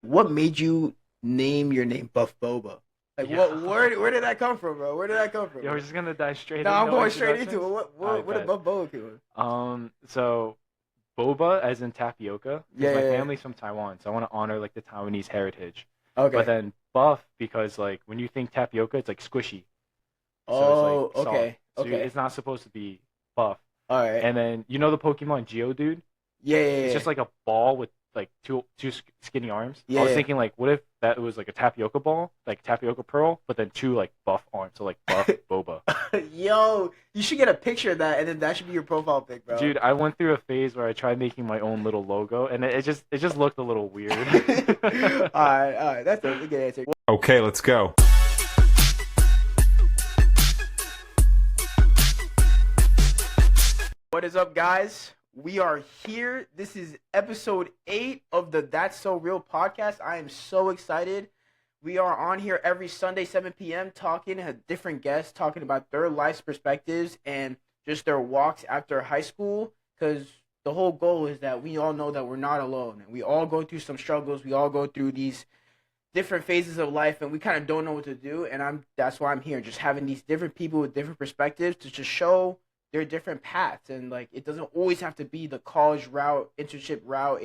what made you name your name Buff Boba? Like, Yeah. where did that come from, bro? Where did that come from? Yo, we're just gonna dive straight No, in. I'm No going straight into it. introductions. What did Bet. Buff Boba come? So boba as in tapioca, Yeah, because my yeah, yeah. family's from Taiwan, so I want to honor like the Taiwanese heritage. But Okay. then buff because like when you think tapioca, it's like squishy, so it's like Oh, soft. okay, So okay. it's not supposed to be buff. All right. And then you know the Pokemon Geodude? Yeah, yeah, It's yeah. just like a ball with like two skinny arms. I was Yeah. thinking like, what if that was like a tapioca ball, like tapioca pearl, but then two like buff arms, so like buff boba. Yo, you should get a picture of that, and then that should be your profile pic, bro. Dude, I went through a phase where I tried making my own little logo, and it just looked a little weird. All right. That's a good answer. Okay, let's go. What is up, guys? We are here. This is episode 8 of the That's So Real podcast. I am so excited. We are on here every Sunday, 7 p.m., talking to different guests, talking about their life's perspectives and just their walks after high school. Because the whole goal is that we all know that we're not alone. And we all go through some struggles. We all go through these different phases of life, and we kind of don't know what to do. And that's why I'm here, just having these different people with different perspectives to just show their different paths. And like, it doesn't always have to be the college route, internship route.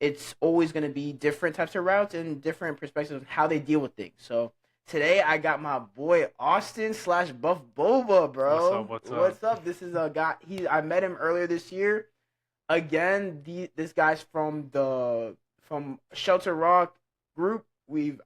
It's always going to be different types of routes and different perspectives on how they deal with things. So today I got my boy Austin / Buff Boba, bro. What's up? This is a guy. I met him earlier this year. Again, this guy's from Shelter Rock group.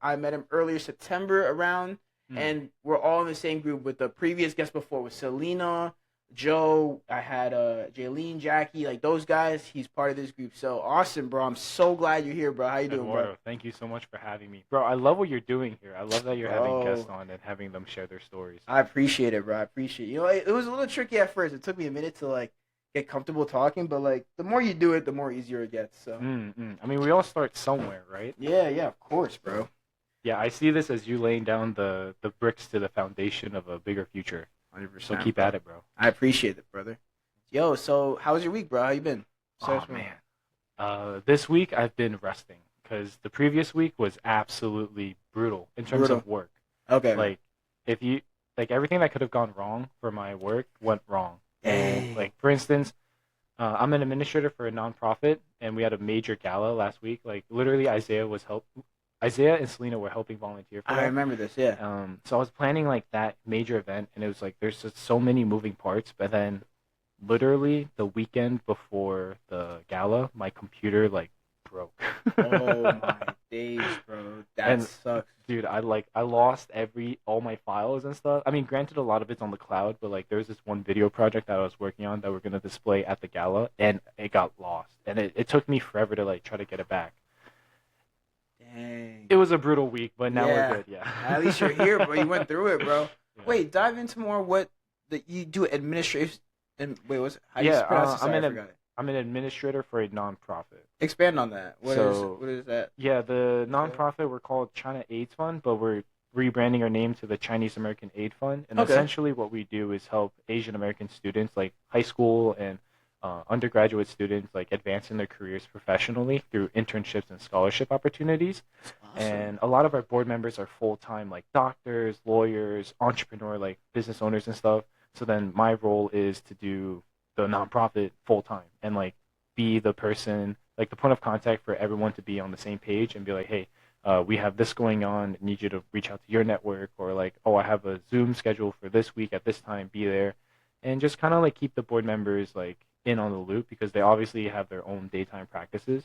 I met him earlier September around, and we're all in the same group with the previous guest before with Selena, Joe. I had Jaylene, Jackie, like those guys. He's part of this group. So awesome, bro. I'm so glad you're here, bro. How you doing, Eduardo, bro? thank you so much for having me. Bro, I love what you're doing here. I love that you're having Bro. guests on and having them share their stories. I appreciate it, bro. I appreciate it. You know, it was a little tricky at first. It took me a minute to like get comfortable talking, but like the more you do it, the more easier it gets. So I mean, we all start somewhere, right? yeah, of course, bro. Yeah, I see this as you laying down the bricks to the foundation of a bigger future. 100%. So keep at it, bro. I appreciate it, brother. Yo, so how was your week, bro? How you been? Oh, man. This week I've been resting because the previous week was absolutely brutal in terms of work. Okay. Like, everything that could have gone wrong for my work went wrong. And, like, for instance, I'm an administrator for a nonprofit, and we had a major gala last week. Like, literally, Isaiah and Selena were helping volunteer for I that. remember this, yeah. So I was planning, like, that major event, and it was, like, there's just so many moving parts, but then literally the weekend before the gala, my computer, like, broke. Oh, my days, bro. That sucks. Dude, I lost all my files and stuff. I mean, granted, a lot of it's on the cloud, but like there's this one video project that I was working on that we're gonna display at the gala, and it got lost, and it took me forever to like try to get it back. Dang. It was a brutal week, but now we're good. Yeah. At least you're here, bro. You went through it, bro. Yeah. Wait, dive into more what you do administration. And wait, how do you pronounce it? Sorry, I forgot it. I'm an administrator for a nonprofit. Expand on that. What is that? Yeah, the nonprofit, we're called China AIDS Fund, but we're rebranding our name to the Chinese American Aid Fund. And essentially what we do is help Asian American students, like high school and undergraduate students, like advance in their careers professionally through internships and scholarship opportunities. Awesome. And a lot of our board members are full-time, like doctors, lawyers, entrepreneur, like business owners and stuff. So then my role is to do the nonprofit full time and like be the person, like the point of contact for everyone to be on the same page and be like, hey, we have this going on. I need you to reach out to your network, or like, oh, I have a Zoom schedule for this week at this time. Be there, and just kind of like keep the board members like in on the loop because they obviously have their own daytime practices.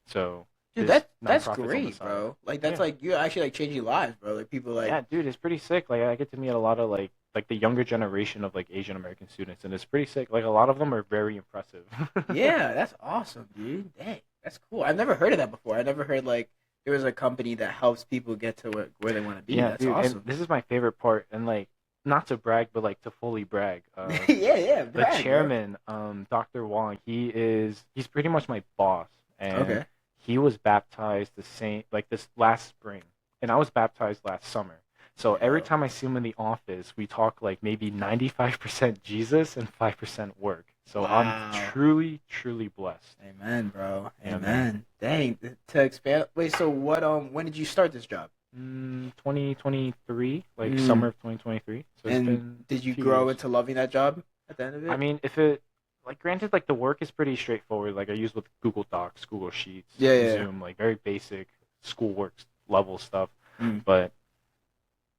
So dude, that's great, bro. Like that's like you're actually like changing lives, bro. Like people like dude, it's pretty sick. Like I get to meet a lot of like the younger generation of like Asian American students, and it's pretty sick. Like a lot of them are very impressive. Yeah, that's awesome, dude. Dang, that's cool. I've never heard of that before. I never heard like there was a company that helps people get to where they want to be. Yeah, that's dude, awesome. And this is my favorite part, and like not to brag, but like to fully brag. Brag, the chairman, Dr. Wong, he's pretty much my boss, and he was baptized this last spring, and I was baptized last summer. So every time I see him in the office, we talk like maybe 95% Jesus and 5% work. So I'm Wow. truly, truly blessed. Amen, bro. Yeah, Amen. man. Dang. To expand. Wait. So what? When did you start this job? 2023, like summer Mm. of 2023. So it's And been did a you few grow years. into loving that job at the end of I it? mean, if it, like, granted, like the work is pretty straightforward. Like I use with Google Docs, Google Sheets, Yeah. Yeah. Zoom, like very basic schoolwork level stuff. Mm. But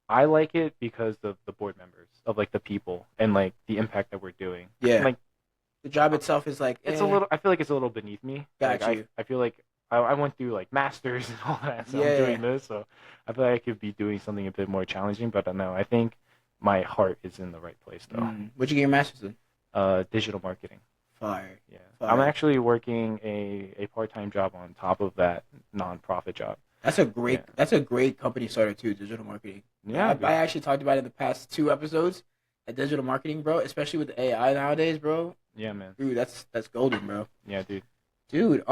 I like it because of the board members, of like the people, and like the impact that we're doing. Yeah. Like The job itself is like, it's a little. I feel like it's a little beneath me. Like got you. I feel like I went through like masters and all that, so I'm Yeah. doing this. So I feel like I could be doing something a bit more challenging. But no, I think my heart is in the right place though. What'd you get your master's in? Digital marketing. Fire. Yeah, I'm Fire. actually working a part-time job on top of that nonprofit job. That's a great. Yeah. That's a great company starter too. Digital marketing. Yeah, I actually talked about it in the past 2 episodes. At digital marketing, bro, especially with AI nowadays, bro. yeah, man. Dude, that's golden, bro. Yeah, dude. Dude,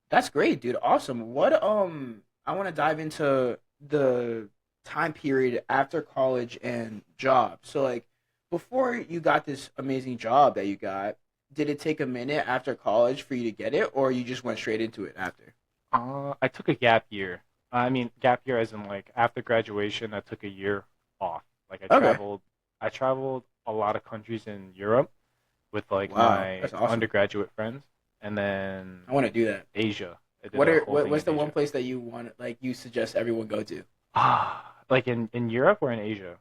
that's great, dude. Awesome. What I want to dive into the time period after college and job. So like before you got this amazing job that you got, did it take a minute after college for you to get it, or you just went straight into it after? I took a gap year. I mean, gap year as in like after graduation, I took a year off. Like Okay. I traveled a lot of countries in Europe with like Wow, my that's awesome. undergraduate friends, and then I want to do that. Asia. I did a whole thing What's in the one Asia. place that you want like you suggest everyone go to? Like in Europe or in Asia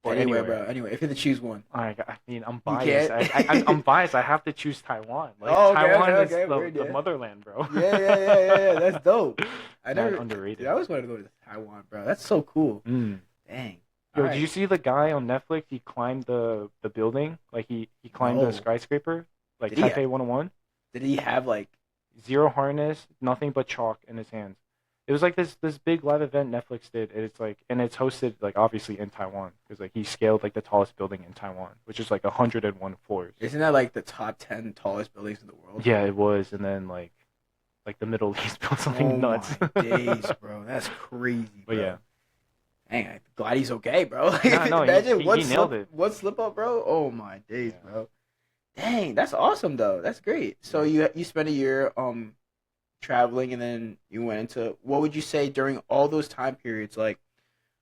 or Anywhere, anywhere. bro. Anywhere. If you had to choose one. I mean, I'm You biased. can't. I'm biased. I have to choose Taiwan. Like Oh, okay, Taiwan okay, is okay. the, Weird, the yeah. motherland, bro. Yeah. That's dope. I Mad never. underrated. Dude, I always wanted to go to Taiwan, bro. That's so cool. Mm. Dang. Yo, All did you right. see the guy on Netflix? He climbed the building. Like he climbed the No. skyscraper. Like Did he? Taipei 101. Did he have like? Zero harness, nothing but chalk in his hands. It was like this big live event Netflix did. And it's hosted like obviously in Taiwan because like he scaled like the tallest building in Taiwan, which is like 101 floors. Isn't that like the top 10 tallest buildings in the world? Yeah, it was. And then like the Middle East built something Oh nuts. my days, bro. That's crazy, bro. But yeah. Dang, I'm glad he's okay, bro. Like, No, imagine he one nailed slip, it. one slip up, bro. Oh my days, Yeah. bro. Dang, that's awesome though. That's great. So you spent a year traveling, and then you went into, what would you say during all those time periods? Like,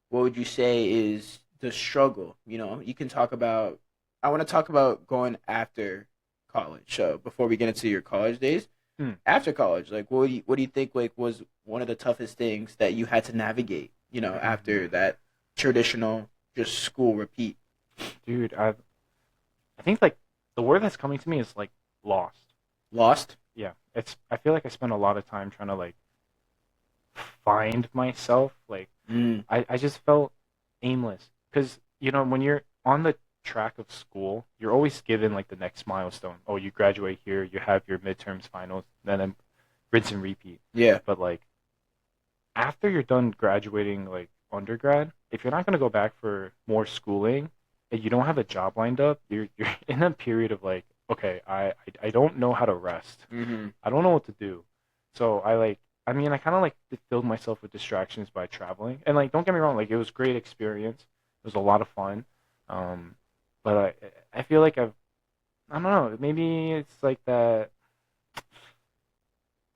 what would you say is the struggle? You know, you can talk about. I want to talk about going after college. So before we get into your college days, Hmm. after college, like what do you think like was one of the toughest things that you had to navigate? You know, after that traditional just school repeat. Dude, I think like the word that's coming to me is like lost. Lost. Yeah, I feel like I spent a lot of time trying to like find myself. Like Mm. I just felt aimless because you know when you're on the track of school, you're always given like the next milestone. Oh, you graduate here, you have your midterms, finals, then rinse and repeat. Yeah. But like after you're done graduating like undergrad, if you're not gonna go back for more schooling and you don't have a job lined up, you're in a period of like, okay, I don't know how to rest. Mm-hmm. I don't know what to do. So I mean, I kind of like filled myself with distractions by traveling. And like, don't get me wrong, like it was a great experience. It was a lot of fun. But I feel like I don't know, maybe it's like that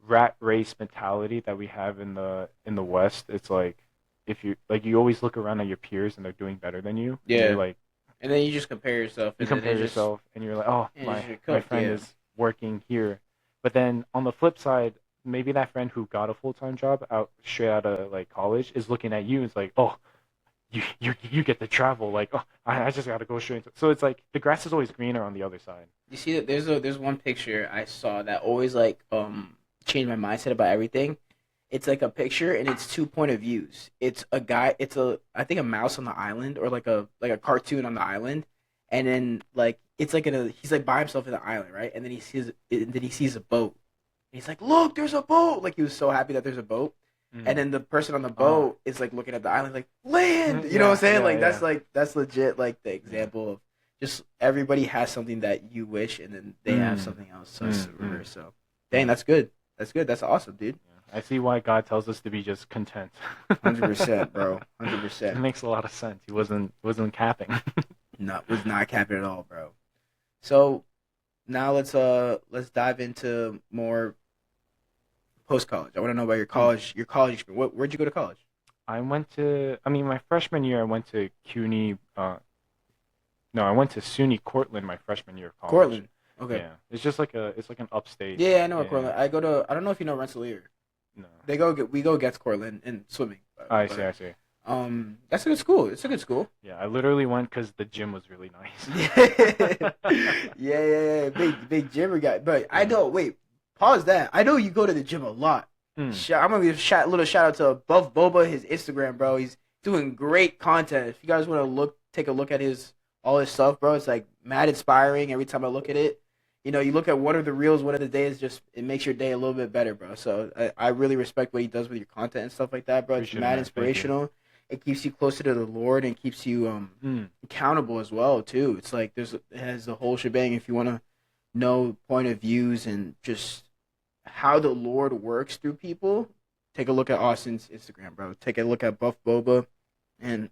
rat race mentality that we have in the West. It's like if you like you always look around at your peers and they're doing better than you. And Yeah. you're like And then you just compare yourself. you And then compare it just- yourself and you're like, oh, and my just my cooked, friend yeah. is working here. But then on the flip side, maybe that friend who got a full-time job out straight out of like college is looking at you and it's like, oh, you get to travel. Like, oh, I just got to go straight. So it's like the grass is always greener on the other side. You see that there's one picture I saw that always like changed my mindset about everything. It's like a picture and it's 2 point of views. It's a guy. It's a I think a mouse on the island or like a cartoon on the island, and then like it's like he's like by himself in the island, right? And then he sees a boat. And he's like, look, there's a boat. Like he was so happy that there's a boat. And then the person on the boat is like looking at the island like land. You know what I'm saying? Yeah, Like yeah. that's legit like the example of just everybody has something that you wish and then they have something else. So it's reverse. So dang, that's good. That's good. That's awesome, dude. I see why God tells us to be just content. 100%, bro. It 100%. makes a lot of sense. He wasn't capping. Was not capping at all, bro. So now let's dive into more post college. I want to know about your college experience. Where'd you go to college? I mean, my freshman year, I went to CUNY. No, I went to SUNY Cortland my freshman year of college. Cortland. Okay. Yeah, it's like an upstate. Yeah, I know Yeah, Cortland. I don't know if you know Rensselaer. no. We go against Cortland in swimming. I see, But I see. that's a good school. It's a good school. Yeah, I literally went because the gym was really Yeah, nice. yeah. Big gymmer guy. But I Yeah. know. Wait, pause that. I know you go to the gym a lot. Hmm. I'm gonna give a little shout out to Buff Boba, his Instagram, bro. He's doing great content. If you guys want to take a look at all his stuff, bro. It's like mad inspiring. Every time I look at it, you look at one of the reels, one of the days, just it makes your day a little bit better, bro. So I really respect what he does with your content and stuff like that, bro. It's Appreciate it, mad man. Thank you. inspirational. It keeps you closer to the Lord and keeps you accountable as well too. It's like it has the whole shebang. If you want to know point of views and just how the Lord works through people, take a look at Austin's Instagram, bro. Take a look at Buff Boba, and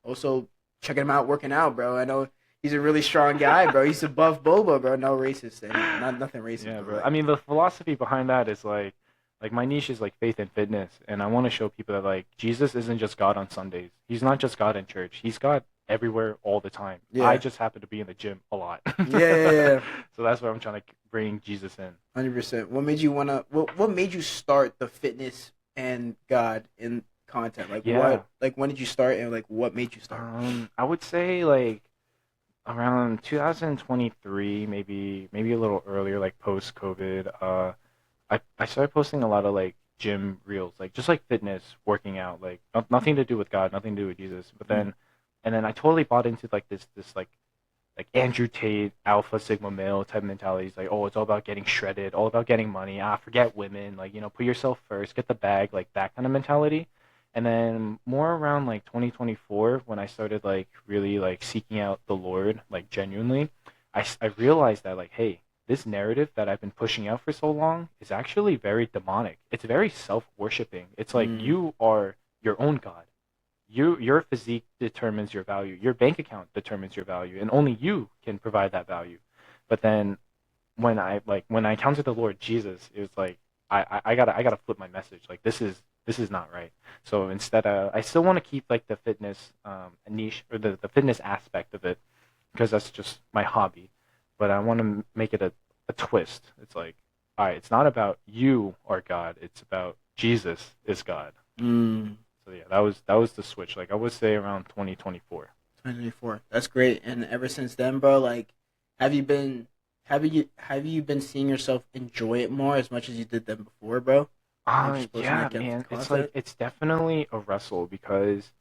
also check him out working out, bro. I know he's a really strong guy, bro. He's a Buff Boba, bro. No racist thing, nothing racist. Yeah, but bro. like, I mean, the philosophy behind that is like my niche is like faith and fitness, and I want to show people that like Jesus isn't just God on Sundays. He's not just God in church. He's God everywhere all the time. Yeah. I just happen to be in the gym a lot. Yeah. So that's why I'm trying to bring Jesus in. 100%. What made you wanna? What made you start the fitness and God in content? Like Yeah. what? Like when did you start, and like what made you start? I would say like around 2023, maybe a little earlier, like post COVID. I started posting a lot of like gym reels, like just like fitness, working out, like nothing to do with God, nothing to do with Jesus. But then, and then I totally bought into like this like Andrew Tate alpha sigma male type mentality. It's like, oh, it's all about getting shredded, all about getting money. Forget women, like put yourself first, get the bag, like that kind of mentality. And then more around like 2024, when I started like really like seeking out the Lord, like genuinely, I realized that like, hey, this narrative that I've been pushing out for so long is actually very demonic. It's very self-worshiping. It's like you are your own God. Your physique determines your value. Your bank account determines your value, and only you can provide that value. But then when I encountered the Lord Jesus, it was like I gotta flip my message. Like this is not right. So instead, I still want to keep like the fitness niche or the fitness aspect of it because that's just my hobby. But I want to make it a twist. It's like, all right, it's not about you or God. It's about Jesus is God. So yeah, that was the switch. Like I would say around 2024. 2024. That's great. And ever since then, bro, like, have you been seeing yourself enjoy it more as much as you did them before, bro? Like, just posting, Yeah, like, man. It's content? like it's definitely a wrestle because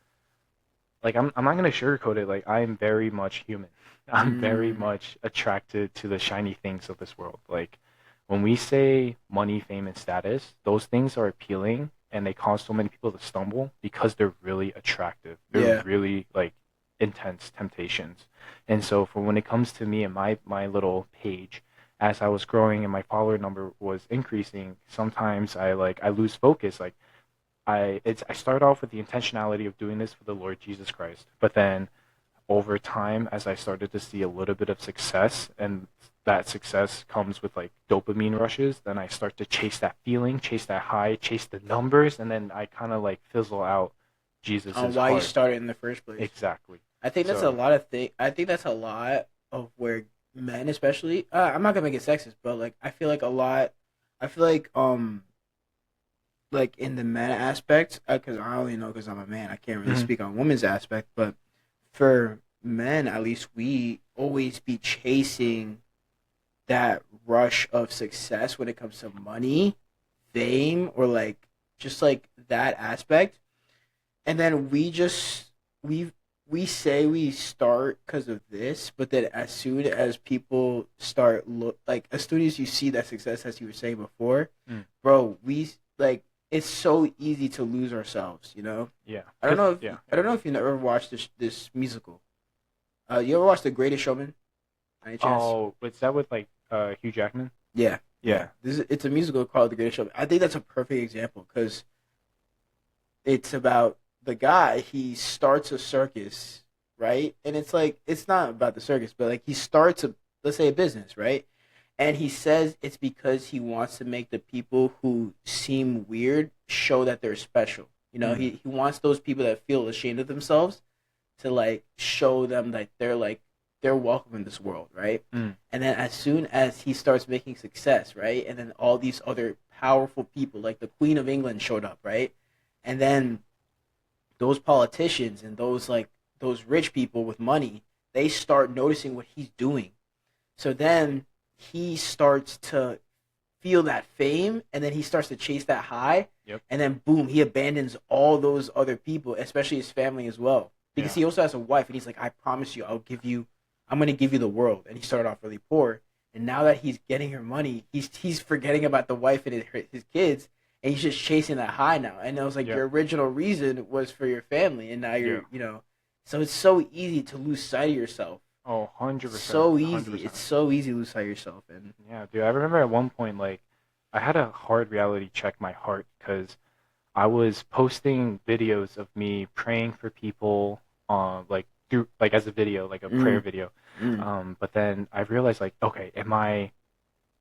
like I'm not gonna sugarcoat it. Like I'm very much human. I'm very much attracted to the shiny things of this world. Like when we say money, fame, and status, those things are appealing and they cause so many people to stumble because they're really attractive. They're Yeah. really like intense temptations. And so for when it comes to me and my little page, as I was growing and my follower number was increasing, sometimes I lose focus. Like I started off with the intentionality of doing this for the Lord Jesus Christ, but then over time, as I started to see a little bit of success, and that success comes with like dopamine rushes, then I start to chase that feeling, chase that high, chase the numbers, and then I kind of like fizzle out Jesus' On why you heart. started in the first place. Exactly. I think that's a So, lot of thing. I think that's a lot of where men, especially, I'm not gonna make it sexist, but like I feel like a lot. I feel like in the men aspect, because I only know because I'm a man. I can't really Mhm. speak on women's aspect, but for men, at least, we always be chasing that rush of success when it comes to money, fame, or like just like that aspect, and then we say we start because of this, but then as soon as people start as soon as you see that success, as you were saying before, Mm. bro, we like it's so easy to lose ourselves. yeah. I don't know if Yeah. I don't know if you ever watched this musical. You ever watched The Greatest Showman? By any chance? Oh, is that with like Hugh Jackman? Yeah, Yeah. It's a musical called The Greatest Showman. I think that's a perfect example because it's about the guy. He starts a circus, right? And it's like it's not about the circus, but like he starts let's say a business, right? And he says it's because he wants to make the people who seem weird show that they're special. You know, Mm. he wants those people that feel ashamed of themselves to like show them that they're welcome in this world, right? Mm. And then as soon as he starts making success, right? And then all these other powerful people like the Queen of England showed up, right? And then those politicians and those rich people with money, they start noticing what he's doing. So then he starts to feel that fame, and then he starts to chase that high, Yep. and then boom, he abandons all those other people, especially his family as well, because Yeah. he also has a wife, and he's like, I promise you, I'm gonna give you the world. And he started off really poor, and now that he's getting her money, he's forgetting about the wife and his kids, and he's just chasing that high now. And it was like Yeah. your original reason was for your family, and now Yeah. so it's so easy to lose sight of yourself. Oh, 100%. So easy. 100%. It's so easy to lose sight of yourself, and Yeah, dude. I remember at one point, like, I had a hard reality check my heart because I was posting videos of me praying for people, like through like as a video, like a prayer mm, video. mm. But then I realized, like, okay, am I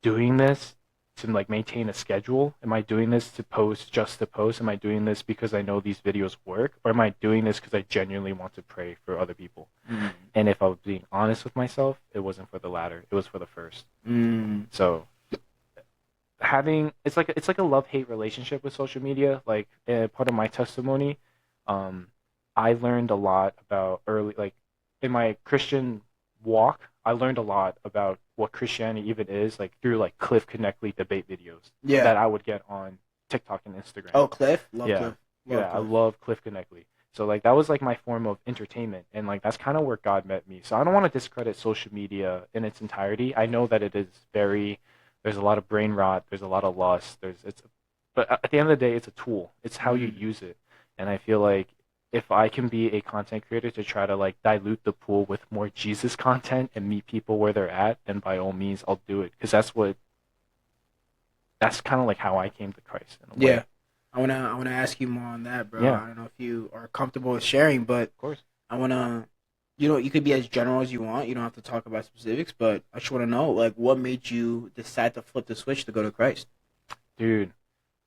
doing this to like maintain a schedule? Am I doing this to post just to post? Am I doing this because I know these videos work, or am I doing this because I genuinely want to pray for other people? Mm. And if I was being honest with myself, it wasn't for the latter. It was for the first. Mm. So it's like a love-hate relationship with social media. Like part of my testimony, um, I learned a lot about early like in my Christian walk. I learned a lot about what Christianity even is, like through like Cliff Connectly debate videos Yeah. that I would get on TikTok and Instagram. Oh, Cliff. Love Yeah. Cliff. Yeah, I Cliff. love Cliff Connectly. So like that was like my form of entertainment, and like that's kind of where God met me. So I don't want to discredit social media in its entirety. I know that it is very there's a lot of brain rot, there's a lot of lust, but at the end of the day it's a tool. It's how you use it. And I feel like if I can be a content creator to try to like dilute the pool with more Jesus content and meet people where they're at, then by all means I'll do it, because that's kind of like how I came to Christ in a way. Yeah. I wanna ask you more on that, bro. Yeah. I don't know if you are comfortable with sharing, but Of course. I wanna, you could be as general as you want. You don't have to talk about specifics, but I just wanna know, like, what made you decide to flip the switch to go to Christ? Dude.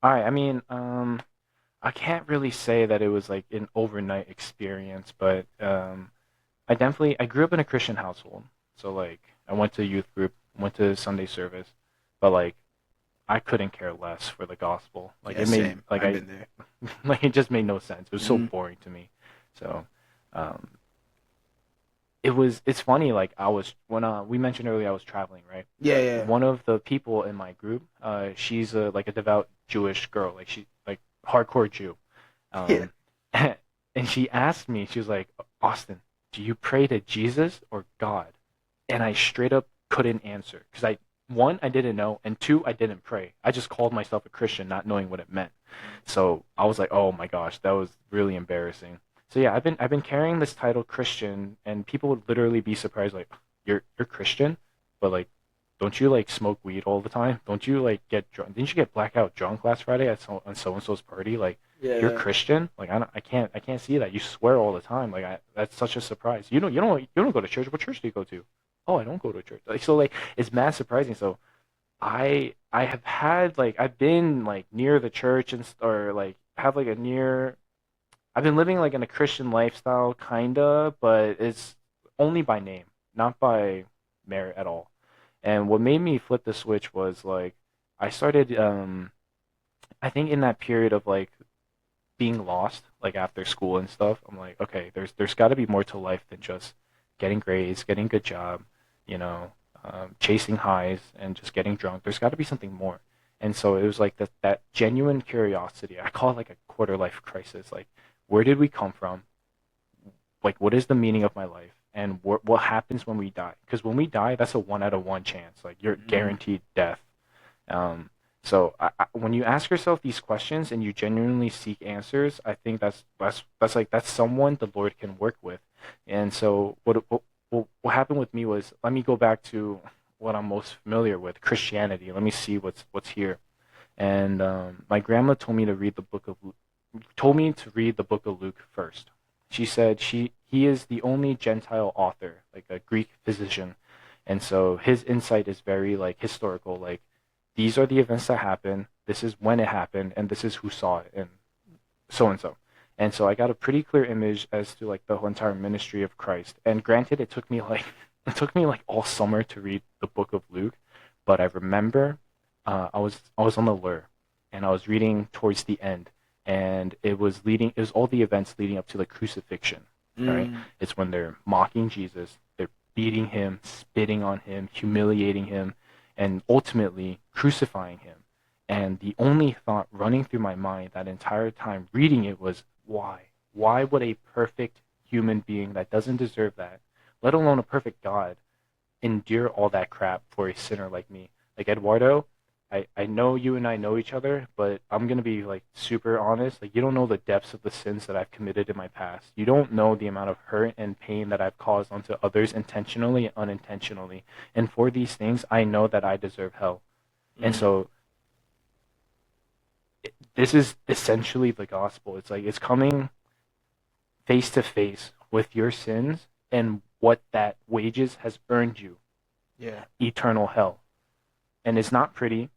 All right, I mean, I can't really say that it was like an overnight experience, but I grew up in a Christian household. So like I went to youth group, went to Sunday service, but like I couldn't care less for the gospel. Like Yeah, it made same. like I've been there. like it just made no sense. It was so Mhm. boring to me. So um it's funny, like I was when we mentioned earlier I was traveling, right? Yeah, yeah. One of the people in my group, she's like a devout Jewish girl, like she like hardcore Jew. Yeah. And she asked me, she was like, Austin, do you pray to Jesus or God? And I straight up couldn't answer because one, I didn't know, and two, I didn't pray. I just called myself a Christian, not knowing what it meant. So I was like, oh my gosh, that was really embarrassing. So yeah, I've been carrying this title Christian, and people would literally be surprised, like, you're Christian, but like, don't you like smoke weed all the time? Don't you like get drunk? Didn't you get blackout drunk last Friday at on so and so's party? Like, you're Yeah. Christian? Like, I can't see that. You swear all the time. Like, that's such a surprise. You don't go to church. What church do you go to? Oh, I don't go to church. Like, so like, it's mad surprising. So I have had like I've been like near the church or like have like a near I've been living like in a Christian lifestyle kinda, but it's only by name, not by merit at all. And what made me flip the switch was like I started I think in that period of like being lost, like after school and stuff, I'm like, okay, there's got to be more to life than just getting grades, getting a good job, chasing highs and just getting drunk. There's got to be something more. And so it was like that genuine curiosity. I call it like a quarter life crisis. Like, where did we come from? Like, what is the meaning of my life? And what happens when we die? Because when we die, that's a 1 out of 1 chance. Like, you're guaranteed death. Um, so when you ask yourself these questions and you genuinely seek answers, I think that's someone the Lord can work with. And so what happened with me was, let me go back to what I'm most familiar with, Christianity. Let me see what's here. And my grandma told me to read the book of Luke first. She said he is the only Gentile author, like a Greek physician, And so his insight is very like historical. Like these are the events that happened. This is when it happened, and this is who saw it, and so and so. And so I got a pretty clear image as to like the whole entire ministry of Christ. And granted, it took me like all summer to read the book of Luke, but I remember I was on the lure, and I was reading towards the end, and it was all the events leading up to the crucifixion. All right, it's when they're mocking Jesus, they're beating him, spitting on him, humiliating him, and ultimately crucifying him. And the only thought running through my mind that entire time reading it was, why? Why would a perfect human being that doesn't deserve that, let alone a perfect God, endure all that crap for a sinner like me? Like, Eduardo, I know you and I know each other, but I'm going to be like super honest. Like, you don't know the depths of the sins that I've committed in my past. You don't know the amount of hurt and pain that I've caused onto others intentionally and unintentionally. And for these things, I know that I deserve hell. And so this is essentially the gospel. It's like it's coming face to face with your sins and what that wages has earned you. Yeah. Eternal hell. And it's not pretty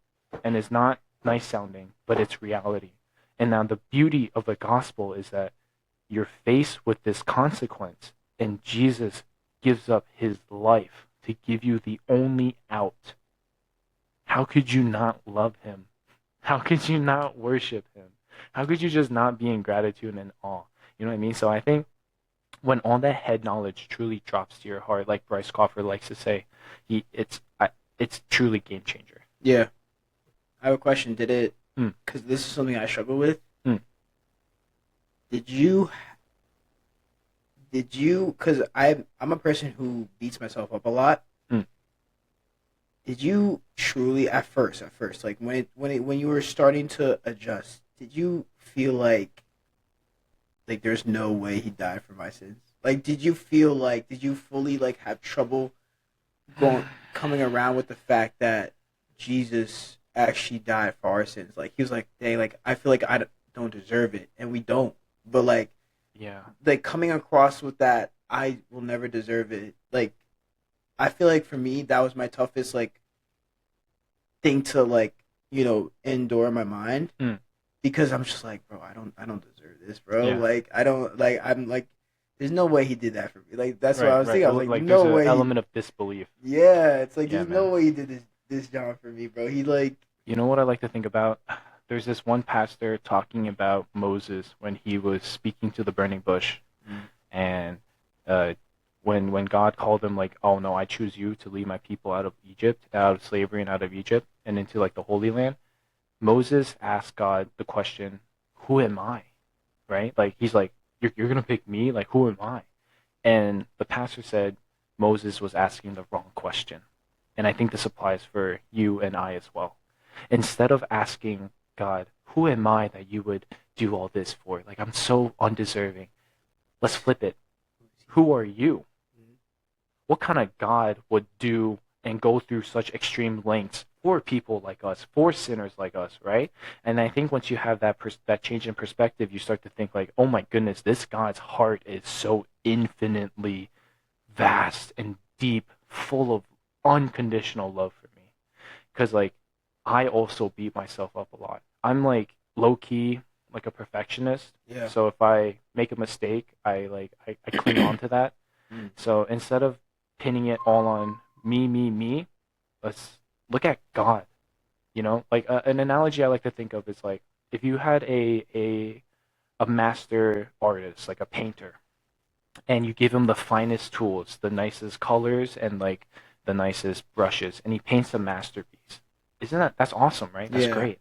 and it's not nice sounding, but it's reality. And now the beauty of the gospel is that you're faced with this consequence, and Jesus gives up his life to give you the only out. How could you not love him? How could you not worship him? How could you just not be in gratitude and awe? You know what I mean? So I think when all that head knowledge truly drops to your heart, like Bryce Crawford likes to say, it's truly game changer. Yeah. I have a question. Did it, because this is something I struggle with, did you, because I'm a person who beats myself up a lot. Did you truly, at first, like when you were starting to adjust, did you feel like there's no way he died for my sins? Like, did you fully like have trouble coming around with the fact that Jesus actually died for our sins? Like, he was like, dang, like I feel like I don't deserve it, and we don't. But like, yeah, like coming across with that, I will never deserve it. Like, I feel like for me, that was my toughest like thing to like, endure in my mind, because I'm just like, bro, I don't deserve this, bro. Yeah. Like, I don't like, I'm like, there's no way he did that for me. Like, that's what I was Right. thinking. I was like, There's no an way. element of disbelief. Yeah, it's like, Yeah, there's man. no way he did this job for me, bro. He like. You know what I like to think about? There's this one pastor talking about Moses when he was speaking to the burning bush, and when God called him, like, oh no, I choose you to lead my people out of Egypt, out of slavery and out of Egypt, and into like the Holy Land. Moses asked God the question, who am I? Right? Like, he's like, you're gonna pick me? Like, who am I? And the pastor said Moses was asking the wrong question. And I think this applies for you and I as well. Instead of asking God, who am I that you would do all this for? Like, I'm so undeserving. Let's flip it. Who are you? What kind of God would do and go through such extreme lengths for people like us, for sinners like us, right? And I think once you have that change in perspective, you start to think like, oh my goodness, this God's heart is so infinitely vast and deep, full of unconditional love for me. Because like, I also beat myself up a lot. I'm like low key like a perfectionist. Yeah. So if I make a mistake, I cling on to that. So instead of pinning it all on me, let's look at God. You know, like an analogy I like to think of is like if you had a master artist, like a painter, and you give him the finest tools, the nicest colors, and like the nicest brushes, and he paints a masterpiece. That's awesome, right? That's great.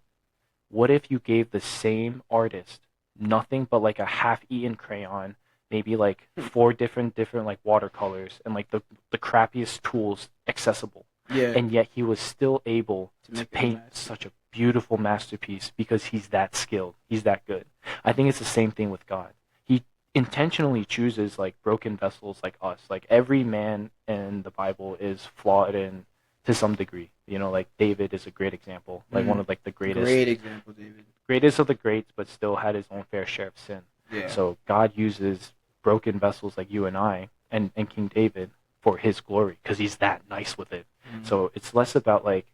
What if you gave the same artist nothing but like a half-eaten crayon, maybe like four different like watercolors, and like the crappiest tools accessible, and yet he was still able to paint such a beautiful masterpiece because he's that skilled, he's that good. I think it's the same thing with God. He intentionally chooses like broken vessels like us. Like every man in the Bible is flawed in to some degree. You know, like David is a great example, like one of like the greatest. Great example, David. Greatest of the greats, but still had his own fair share of sin. Yeah. So God uses broken vessels like you and I and King David for his glory because he's that nice with it. Mm. So it's less about like,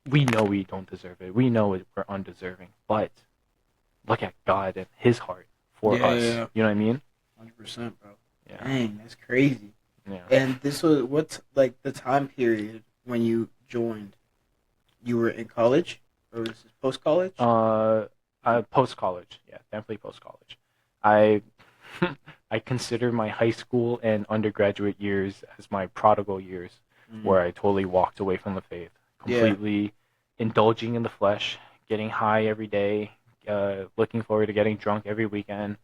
we know we don't deserve it. We know we're undeserving, but look at God and his heart for us. Yeah. You know what I mean? 100%, bro. Yeah. Dang, that's crazy. Yeah. And this was what's like the time period when you joined? You were in college, or was this post college? Post college. Yeah, definitely post college. I I consider my high school and undergraduate years as my prodigal years, where I totally walked away from the faith, completely indulging in the flesh, getting high every day, looking forward to getting drunk every weekend,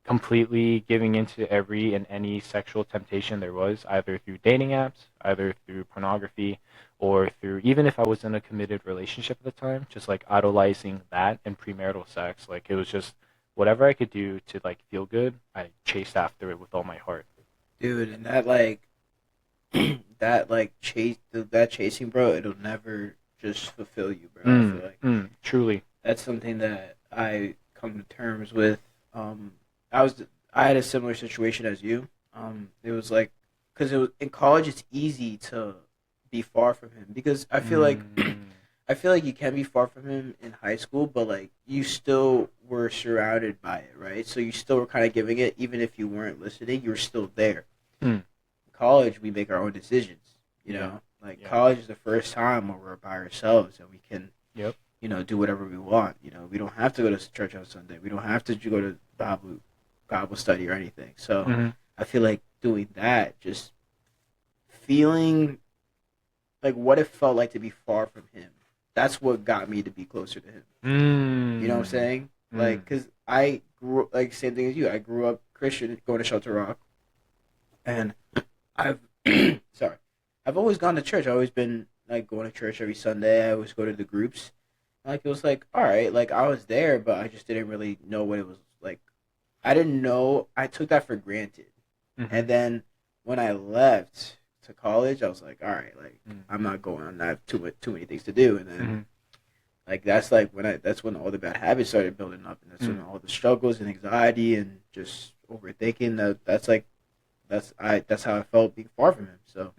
completely giving into every and any sexual temptation there was, either through dating apps, either through pornography, or through, even if I was in a committed relationship at the time, just like idolizing that and premarital sex. Like it was just whatever I could do to like feel good, I chased after it with all my heart. Dude, and that like that chasing, bro, it'll never just fulfill you, bro. I feel like Truly. that's something that I come to terms with. I had a similar situation as you. It was like, because it was in college, it's easy to be far from him because I feel like you can be far from him in high school, but like you still were surrounded by it, right? So you still were kind of giving it, even if you weren't listening, you were still there. In college, we make our own decisions, you know. Like college is the first time where we're by ourselves and we can, you know, do whatever we want. You know, we don't have to go to church on Sunday. We don't have to go to Bible study or anything. So I feel like doing that, just feeling like what it felt like to be far from him. That's what got me to be closer to him. You know what I'm saying? Like, because I grew like same thing as you. I grew up Christian, going to Shelter Rock, and I've I've always gone to church. I've always been like going to church every Sunday. I always go to the groups. Like it was like, all right, like I was there, but I just didn't really know what it was like. I didn't know. I took that for granted, and then when I left to college, I was like, all right, like I'm not going. I have too many things to do, and then like that's when all the bad habits started building up, and that's when all the struggles and anxiety and just overthinking. That's how I felt being far from him. So,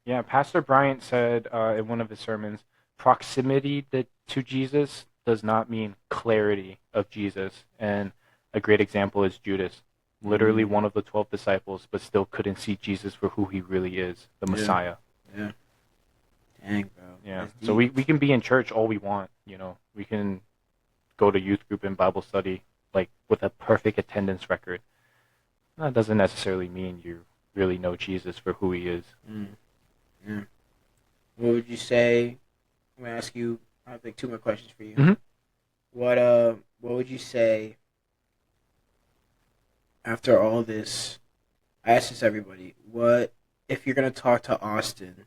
yeah, Pastor Bryant said in one of his sermons, proximity to Jesus does not mean clarity of Jesus, and a great example is Judas. Literally one of the 12 disciples, but still couldn't see Jesus for who he really is, the Messiah. Yeah. Dang, bro. Yeah. So we can be in church all we want, you know. We can go to youth group and Bible study, like, with a perfect attendance record. That doesn't necessarily mean you really know Jesus for who he is. Yeah. What would you say? I'm going to ask you, I have like 2 more questions for you. What would you say after all this? I ask this to everybody. What if you're gonna talk to Austin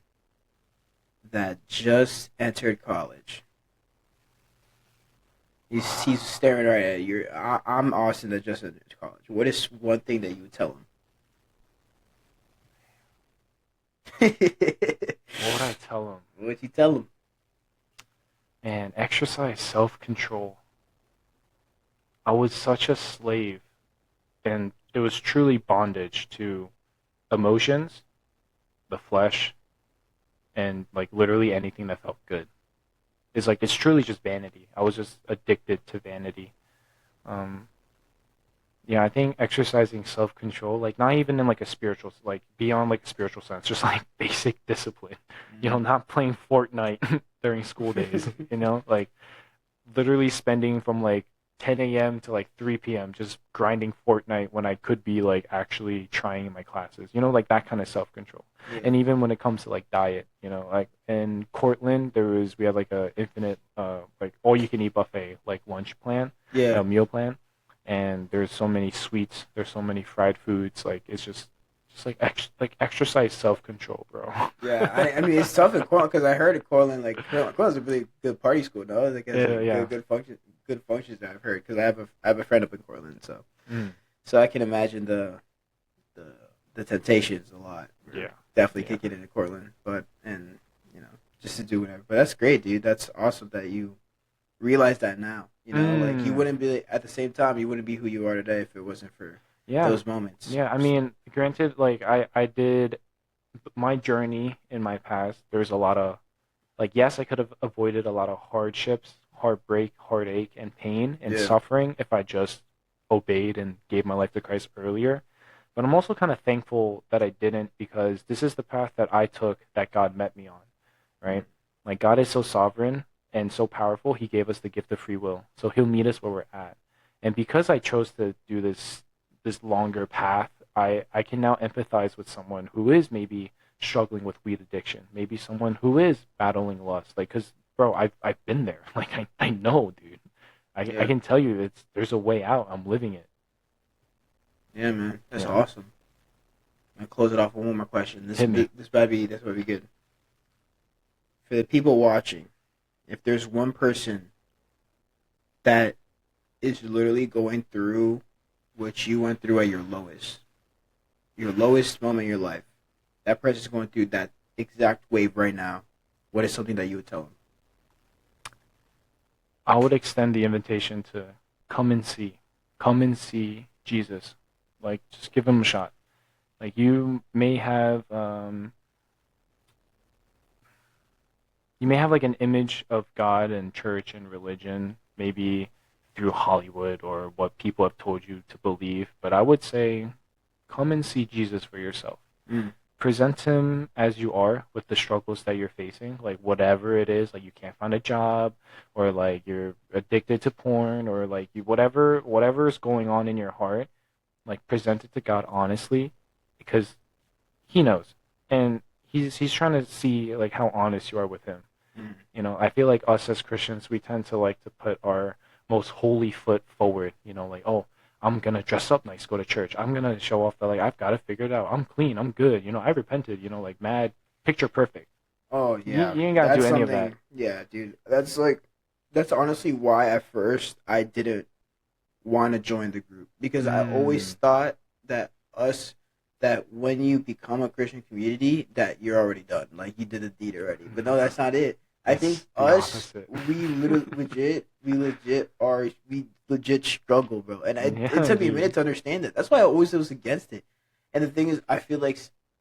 that just entered college? He's staring right at you. I'm Austin that just entered college. What is one thing that you would tell him? What would I tell him? What would you tell him? Man, exercise self-control. I was such a slave, and it was truly bondage to emotions, the flesh, and like literally anything that felt good. It's truly just vanity. I was just addicted to vanity. Yeah, I think exercising self-control, like not even in like a spiritual, like beyond like a spiritual sense, just like basic discipline. You know, not playing Fortnite during school days. You know, like literally spending from like 10 a.m. to like 3 p.m. just grinding Fortnite when I could be like actually trying in my classes, you know, like that kind of self-control. And even when it comes to like diet, you know, like in Cortland, we had like a infinite, like all you can eat buffet, like lunch plan, meal plan. And there's so many sweets, there's so many fried foods, like it's just like exercise self-control, bro. Yeah, I mean it's tough in Cortland because I heard in Cortland, like Cortland's a really good party school, no? Like it has good functions that I've heard because I have a friend up in Cortland, so I can imagine the temptations a lot. Definitely kicking in Cortland, but and you know just to do whatever. But that's great, dude. That's awesome that you realize that now. You know, like you wouldn't be at the same time. You wouldn't be who you are today if it wasn't for Yeah. those moments. Yeah, I mean, granted, like I did my journey in my past. There's a lot of like, yes, I could have avoided a lot of hardships, heartbreak, heartache, and pain and Yeah. suffering if I just obeyed and gave my life to Christ earlier. But I'm also kind of thankful that I didn't, because this is the path that I took that God met me on, right? Like, God is so sovereign and so powerful, He gave us the gift of free will. So He'll meet us where we're at. And because I chose to do this longer path, I can now empathize with someone who is maybe struggling with weed addiction, maybe someone who is battling lust. Like, cause bro, I've been there. Like, I know, dude. I Yeah. can tell you there's a way out. I'm living it. Yeah, man. That's Yeah. awesome. I'm gonna close it off with one more question. Hit me. This better be good. For the people watching, if there's one person that is literally going through what you went through at your lowest moment in your life, that person's going through that exact wave right now, what is something that you would tell them? I would extend the invitation to come and see Jesus. Like, just give him a shot. Like, you may have like an image of God and church and religion, maybe through Hollywood or what people have told you to believe. But I would say, come and see Jesus for yourself. Mm. Present him as you are with the struggles that you're facing, like whatever it is, like you can't find a job, or like you're addicted to porn, or like whatever is going on in your heart, like present it to God honestly, because He knows, and He's trying to see like how honest you are with Him. Mm. You know, I feel like us as Christians, we tend to like to put our most holy foot forward. You know, like, oh, I'm gonna dress up nice, go to church. I'm gonna show off that like I've got it figured out. I'm clean. I'm good. You know, I repented. You know, like mad, picture perfect. Oh yeah, You ain't gotta do that's any of something. that. Yeah, dude, that's honestly why at first I didn't want to join the group, because I always thought that when you become a Christian community that you're already done, like you did the deed already. But no, that's not it. I think It's the us, opposite. we legit struggle, bro. And it Yeah, took me a dude. minute to understand it. That's why I always was against it. And the thing is, I feel like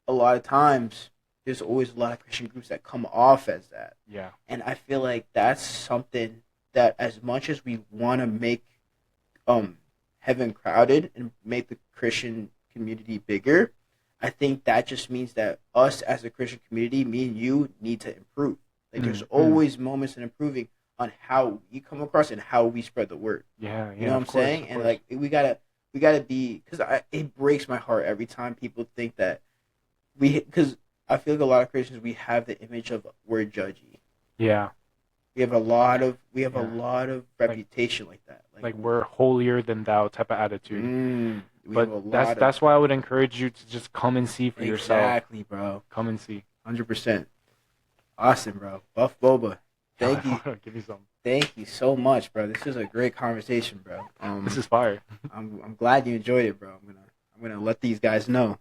a lot of times there's always a lot of Christian groups that come off as that. Yeah. And I feel like that's something that, as much as we want to make heaven crowded and make the Christian community bigger, I think that just means that us as a Christian community, me and you, need to improve. Like, there's always moments in improving on how we come across and how we spread the word. Yeah. You know what I'm saying? And like, we gotta be, because it breaks my heart every time people think that because I feel like a lot of Christians, we have the image of we're judgy. Yeah. We have a lot of reputation like that. Like we're holier than thou type of attitude. But that's why I would encourage you to just come and see for yourself. Exactly, bro. Come and see. 100%. Awesome, bro. Buff Boba. Thank you. Give me some. Thank you so much, bro. This was a great conversation, bro. This is fire. I'm glad you enjoyed it, bro. I'm gonna let these guys know.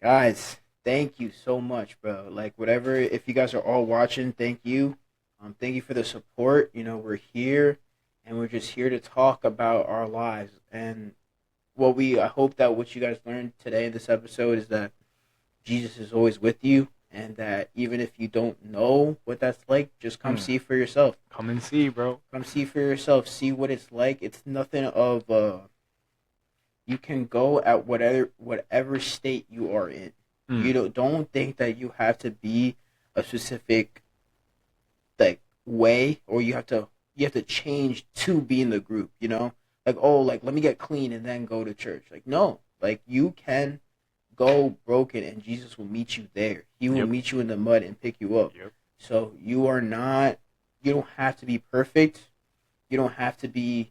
Guys, thank you so much, bro. Like, whatever, if you guys are all watching, thank you. Thank you for the support. You know, we're here, and we're just here to talk about our lives. And I hope that what you guys learned today in this episode is that Jesus is always with you, and that even if you don't know what that's like, just come see for yourself. Come and see, bro. Come see for yourself. See what it's like. It's nothing of you can go at whatever state you are in. You don't think that you have to be a specific like way, or you have to change to be in the group, you know? Like, oh, like, let me get clean and then go to church. Like, no. Like, you can go broken and Jesus will meet you there. He will meet you in the mud and pick you up. So you don't have to be perfect. You don't have to be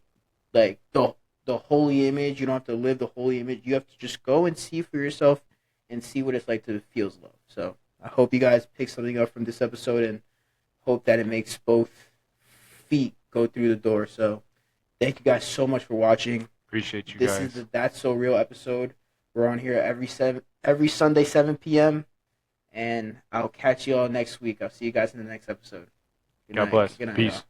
like the holy image. You don't have to live the holy image. You have to just go and see for yourself and see what it's like to feel love. So I hope you guys pick something up from this episode, and hope that it makes both feet go through the door. So thank you guys so much for watching. Appreciate you guys. This is the That's So Real episode. We're on here every Sunday, 7 p.m. And I'll catch you all next week. I'll see you guys in the next episode. God bless. Peace.